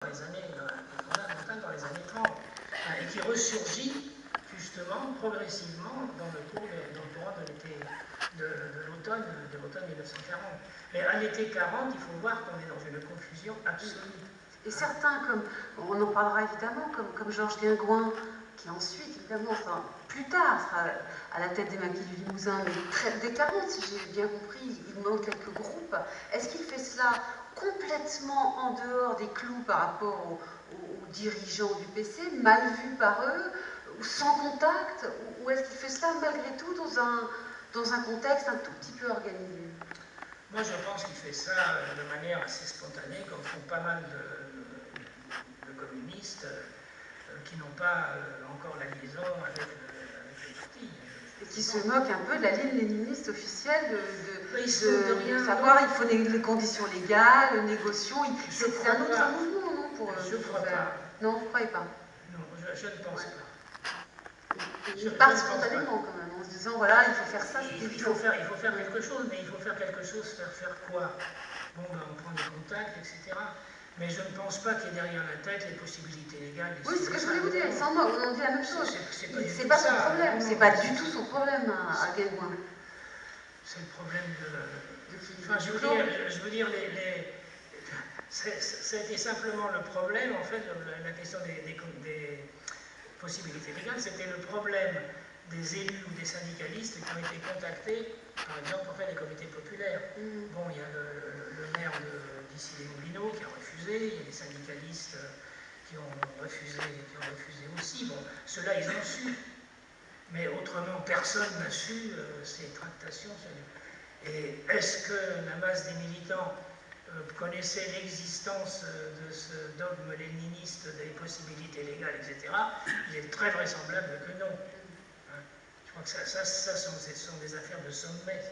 dans les années 30, et qui ressurgit justement progressivement dans le courant de l'automne 1940. Mais à l'été 40, il faut voir qu'on est dans une confusion absolue. Et certains, comme on en parlera évidemment, comme Georges Guingouin, qui ensuite, évidemment, plus tard, sera à la tête des Maquis du Limousin, mais dès 40, si j'ai bien compris, il manque quelques groupes. Est-ce qu'il fait cela complètement en dehors des clous par rapport aux dirigeants du PC, mal vu par eux, ou sans contact, ou est-ce qu'il fait cela malgré tout dans un contexte un tout petit peu organisé? Moi, je pense qu'il fait ça de manière assez spontanée, comme font pas mal de communistes qui n'ont pas encore la liaison avec le parti. Et qui se moquent un peu de la ligne léniniste officielle de savoir il faut les conditions légales, négocions. C'est un autre mouvement, non pour je ne crois pas. Non, vous ne croyez pas? Non, je ne pense pas. Il part spontanément quand même, en se disant voilà, il faut faire ça, il faut faire quelque chose, mais il faut faire quelque chose, faire quoi? Bon, ben, on prend des contacts, etc. Mais je ne pense pas qu'il y ait derrière la tête les possibilités légales. Oui, c'est ce que je voulais vous dire, sans moque, on dit la même chose. C'est pas son problème, c'est pas du tout son problème à Guingouin. C'est le problème de... Enfin, je veux dire, c'était simplement le problème, en fait, la question des possibilités légales, c'était le problème des élus ou des syndicalistes qui ont été contactés, par exemple, pour faire des comités populaires. Bon, il y a le maire d'ici les Moulineaux qui a refusé, il y a des syndicalistes qui ont refusé aussi. Bon, ceux-là, ils ont su. Mais autrement, personne n'a su ces tractations. Et est-ce que la masse des militants connaissait l'existence de ce dogme léniniste des possibilités légales, etc., il est très vraisemblable que non. Hein? Je crois que ça sont des affaires de sommet.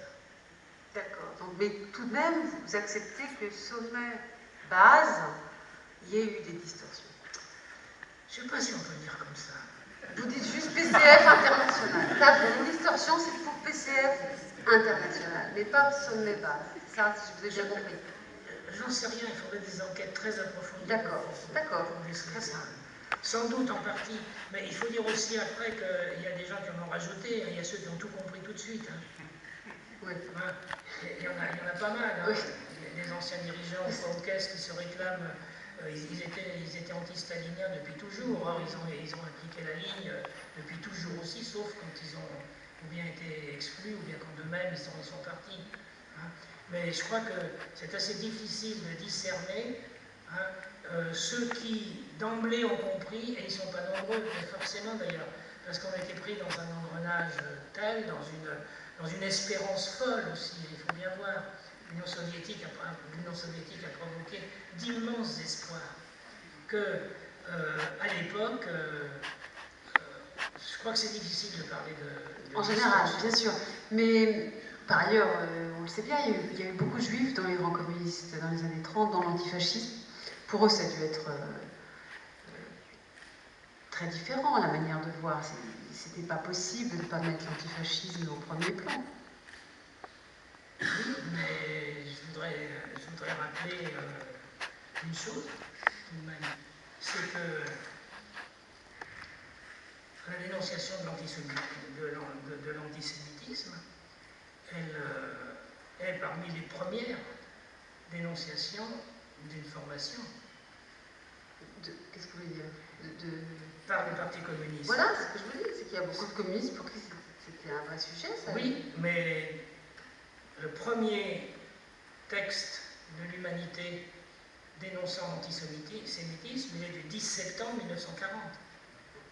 D'accord. Mais tout de même, vous acceptez que sommet base, il y ait eu des distorsions. Je ne sais pas si on peut dire comme ça. Vous dites juste PCF international. Ça, une distorsion, c'est pour PCF international, mais pas sommet base. C'est ça, si je vous ai bien compris. J'en sais rien, il faudrait des enquêtes très approfondies. D'accord. Très ça. Sans doute en partie, mais il faut dire aussi après qu'il y a des gens qui en ont rajouté, il y a ceux qui ont tout compris tout de suite. Hein. Oui. Hein, il y en a pas mal. Hein. Oui. Les anciens dirigeants au caisse qui se réclament, ils étaient anti-staliniens depuis toujours. Or, ils ont appliqué la ligne depuis toujours aussi, sauf quand ils ont ou bien été exclus, ou bien quand d'eux-mêmes ils sont partis. Hein. Mais je crois que c'est assez difficile de discerner ceux qui d'emblée ont compris, et ils ne sont pas nombreux, mais forcément d'ailleurs, parce qu'on a été pris dans un engrenage tel, dans une espérance folle aussi, il faut bien voir. L'Union soviétique a provoqué d'immenses espoirs que, à l'époque, je crois que c'est difficile de parler de en général, bien sûr. Mais par ailleurs, on le sait bien, il y a eu beaucoup de juifs dans les rangs communistes dans les années 30, dans l'antifascisme. Pour eux, ça a dû être très différent, la manière de voir. C'était pas possible de ne pas mettre l'antifascisme au premier plan. Oui, mais je voudrais rappeler une chose, c'est que la dénonciation de l'antisémitisme, elle est parmi les premières dénonciations d'une formation. Qu'est-ce que vous voulez dire par le Parti communiste. Voilà, ce que je vous dis, c'est qu'il y a beaucoup de communistes pour qui c'était un vrai sujet, ça. Oui, mais le premier texte de l'Humanité dénonçant l'antisémitisme, il est du 10 septembre 1940,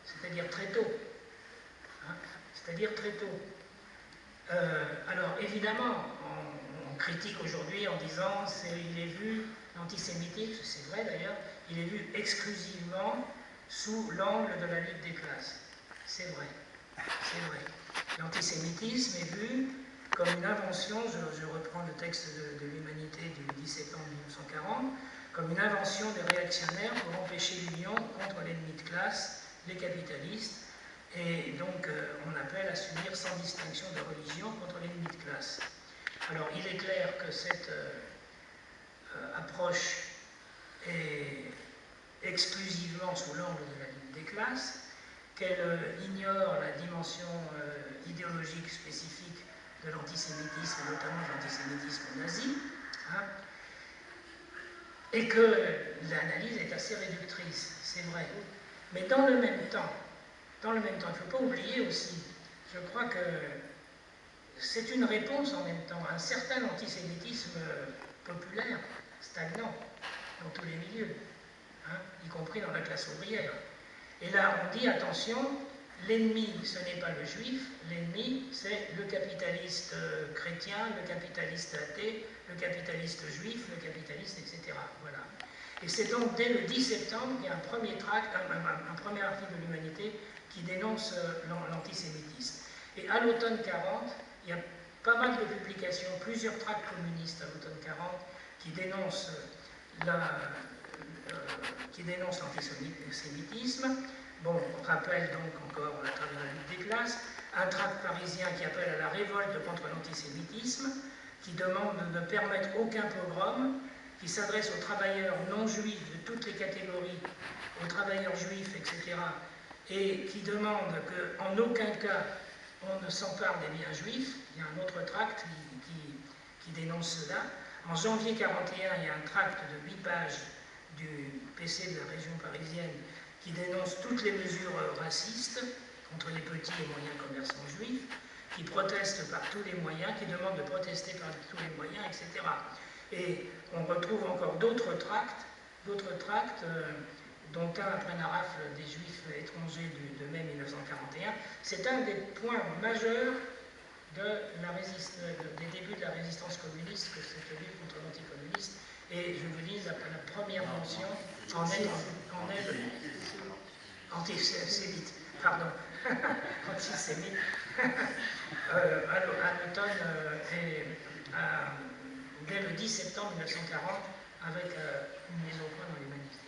c'est-à-dire très tôt. Hein, c'est-à-dire très tôt. Alors, évidemment, on critique aujourd'hui en disant il est vu, l'antisémitisme, c'est vrai d'ailleurs, il est vu exclusivement sous l'angle de la lutte des classes. C'est vrai, c'est vrai. L'antisémitisme est vu comme une invention, je reprends le texte de l'Humanité du 10 septembre 1940, comme une invention des réactionnaires pour empêcher l'union contre l'ennemi de classe, les capitalistes, et donc on appelle à s'unir sans distinction de religion contre l'ennemi de classe. Alors il est clair que cette approche est exclusivement sous l'angle de la lutte des classes, qu'elle ignore la dimension idéologique spécifique de l'antisémitisme, notamment de l'antisémitisme nazi, hein, et que l'analyse est assez réductrice, c'est vrai. Mais dans le même temps, il ne faut pas oublier aussi, je crois que c'est une réponse en même temps à un certain antisémitisme populaire, stagnant, dans tous les milieux, hein, y compris dans la classe ouvrière. Et là, on dit, attention, l'ennemi, ce n'est pas le juif, l'ennemi, c'est le capitaliste chrétien, le capitaliste athée, le capitaliste juif, le capitaliste, etc. Voilà. Et c'est donc dès le 10 septembre qu'il y a un premier article de l'Humanité qui dénonce l'antisémitisme. Et à l'automne 40, il y a pas mal de publications, plusieurs tracts communistes à l'automne 40 qui dénoncent l'antisémitisme. Bon, on rappelle donc encore à travers la lutte des classes, un tract parisien qui appelle à la révolte contre l'antisémitisme, qui demande de ne permettre aucun pogrom, qui s'adresse aux travailleurs non juifs de toutes les catégories, aux travailleurs juifs, etc., et qui demande qu'en aucun cas on ne s'empare des biens juifs. Il y a un autre tract qui dénonce cela. En janvier 1941, il y a un tract de 8 pages du PC de la région parisienne qui dénonce toutes les mesures racistes contre les petits et moyens commerçants juifs, qui proteste par tous les moyens, qui demande de protester par tous les moyens, etc. Et on retrouve encore d'autres tracts, dont un après la rafle des juifs étrangers de mai 1941. C'est un des points majeurs des débuts de la résistance communiste, que cette lutte contre l'anticommuniste. Et je vous dis, la première mention en est antisémite, pardon, antisémite, à l'automne dès le 10 septembre 1940, avec une mise au point dans les manifs.